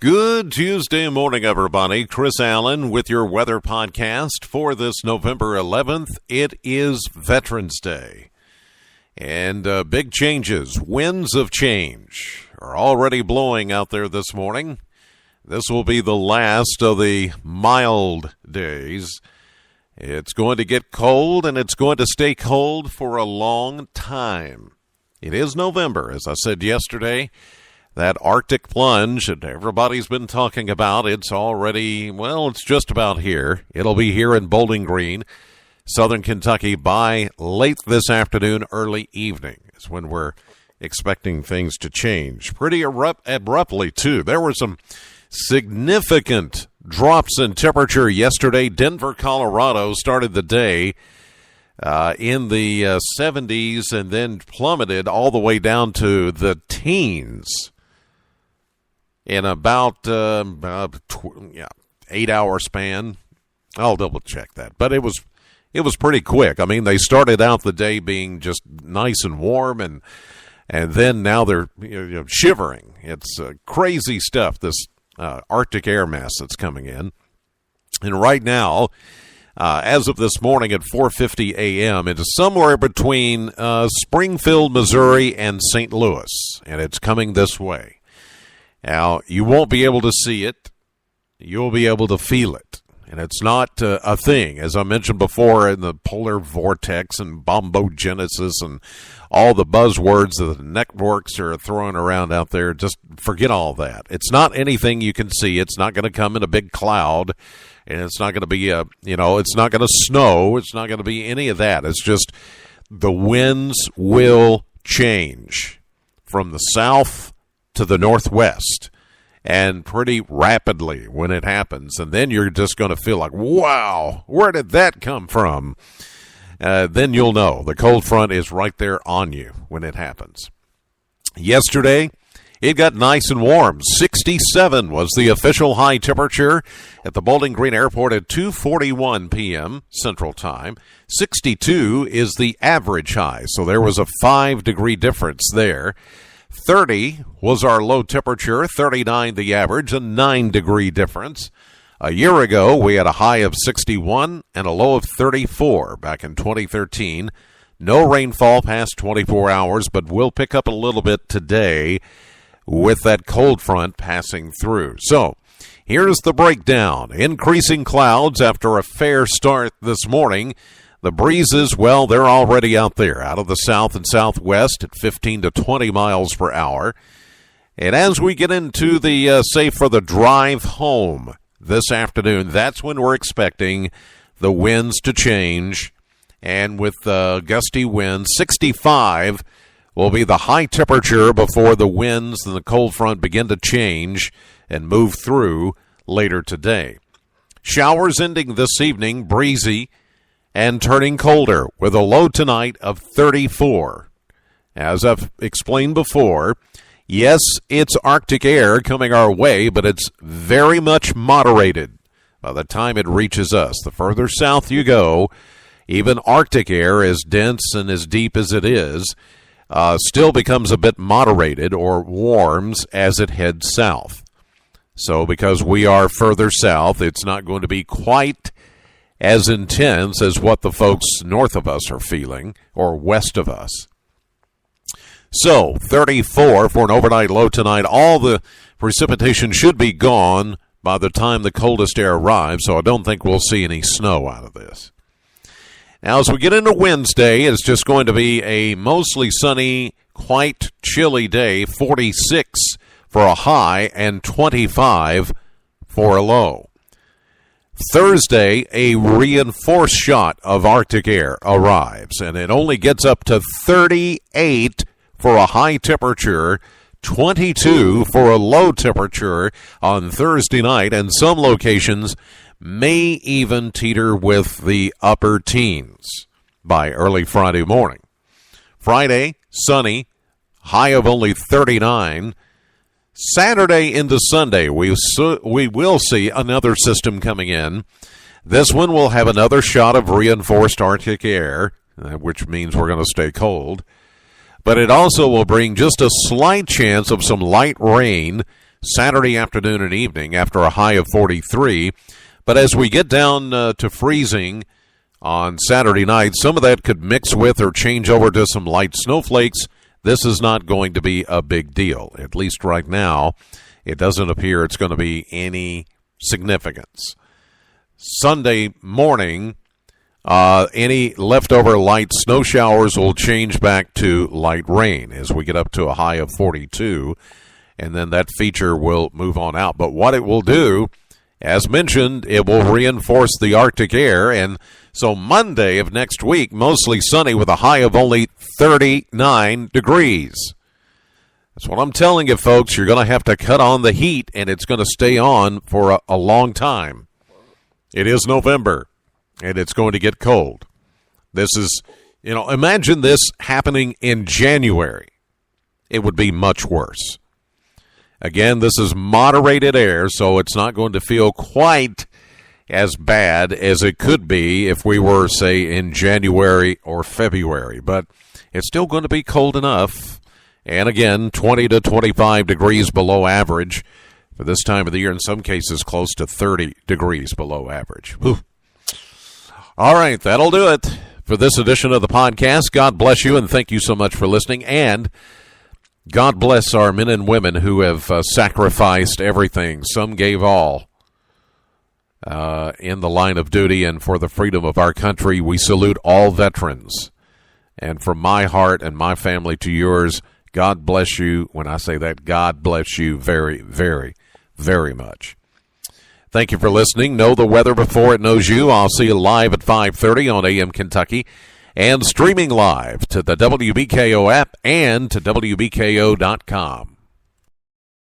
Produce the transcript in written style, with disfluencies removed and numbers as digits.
Good Tuesday morning, everybody. Chris Allen with your weather podcast for this November 11th. It is Veterans Day. And big changes, winds of change are already blowing out there this morning. This will be the last of the mild days. It's going to get cold, and it's going to stay cold for a long time. It is November, as I said yesterday. That Arctic plunge that everybody's been talking about, it's already, it's just about here. It'll be here in Bowling Green, southern Kentucky, by late this afternoon, early evening is when we're expecting things to change. Pretty abruptly, too. There were some significant drops in temperature yesterday. Denver, Colorado started the day in the 70s and then plummeted all the way down to the teens in about 8-hour span. I'll double check that, but it was pretty quick. I mean, they started out the day being just nice and warm, and then now they're shivering. It's crazy stuff, this Arctic air mass that's coming in. And right now, as of this morning at 4:50 a.m., it is somewhere between Springfield, Missouri, and St. Louis, and it's coming this way. Now, you won't be able to see it. You'll be able to feel it. And it's not a thing, as I mentioned before, in the polar vortex and bombogenesis and all the buzzwords that the networks are throwing around out there. Just forget all that. It's not anything you can see. It's not going to come in a big cloud. And it's not going to be it's not going to snow. It's not going to be any of that. It's just the winds will change from the south to the northwest, and pretty rapidly when it happens. And then you're just going to feel like, wow, where did that come from? Then you'll know the cold front is right there on you when it happens. Yesterday, it got nice and warm. 67 was the official high temperature at the Bowling Green Airport at 2:41 p.m. Central Time. 62 is the average high, so there was a 5-degree difference there. 30 was our low temperature, 39 the average, a 9-degree difference. A year ago, we had a high of 61 and a low of 34 back in 2013. No rainfall past 24 hours, but we'll pick up a little bit today with that cold front passing through. So, here's the breakdown. Increasing clouds after a fair start this morning. The breezes, they're already out there, out of the south and southwest at 15 to 20 miles per hour. And as we get into the, for the drive home this afternoon, that's when we're expecting the winds to change. And with gusty winds, 65 will be the high temperature before the winds and the cold front begin to change and move through later today. Showers ending this evening, breezy, and turning colder with a low tonight of 34. As I've explained before, yes, it's Arctic air coming our way, but it's very much moderated by the time it reaches us. The further south you go, even Arctic air, as dense and as deep as it is, still becomes a bit moderated or warms as it heads south. So because we are further south, it's not going to be quite as intense as what the folks north of us are feeling, or west of us. So, 34 for an overnight low tonight. All the precipitation should be gone by the time the coldest air arrives, so I don't think we'll see any snow out of this. Now, as we get into Wednesday, it's just going to be a mostly sunny, quite chilly day, 46 for a high and 25 for a low. Thursday, a reinforced shot of Arctic air arrives, and it only gets up to 38 for a high temperature, 22 for a low temperature on Thursday night, and some locations may even teeter with the upper teens by early Friday morning. Friday, sunny, high of only 39. Saturday into Sunday, we will see another system coming in. This one will have another shot of reinforced Arctic air, which means we're going to stay cold. But it also will bring just a slight chance of some light rain Saturday afternoon and evening after a high of 43. But as we get down to freezing on Saturday night, some of that could mix with or change over to some light snowflakes. This is not going to be a big deal. At least right now, it doesn't appear it's going to be any significance. Sunday morning, any leftover light snow showers will change back to light rain as we get up to a high of 42, and then that feature will move on out. But what it will do, as mentioned, it will reinforce the Arctic air, and so Monday of next week, mostly sunny with a high of only 39 degrees. That's what I'm telling you, folks. You're going to have to cut on the heat, and it's going to stay on for a long time. It is November, and it's going to get cold. This is, imagine this happening in January. It would be much worse. Again, this is moderated air, so it's not going to feel quite as bad as it could be if we were, say, in January or February. But it's still going to be cold enough. And again, 20 to 25 degrees below average for this time of the year. In some cases, close to 30 degrees below average. Whew. All right, that'll do it for this edition of the podcast. God bless you, and thank you so much for listening. And God bless our men and women who have sacrificed everything. Some gave all in the line of duty and for the freedom of our country. We salute all veterans. And from my heart and my family to yours, God bless you. When I say that, God bless you very, very, very much. Thank you for listening. Know the weather before it knows you. I'll see you live at 5:30 on AM Kentucky and streaming live to the WBKO app and to WBKO.com.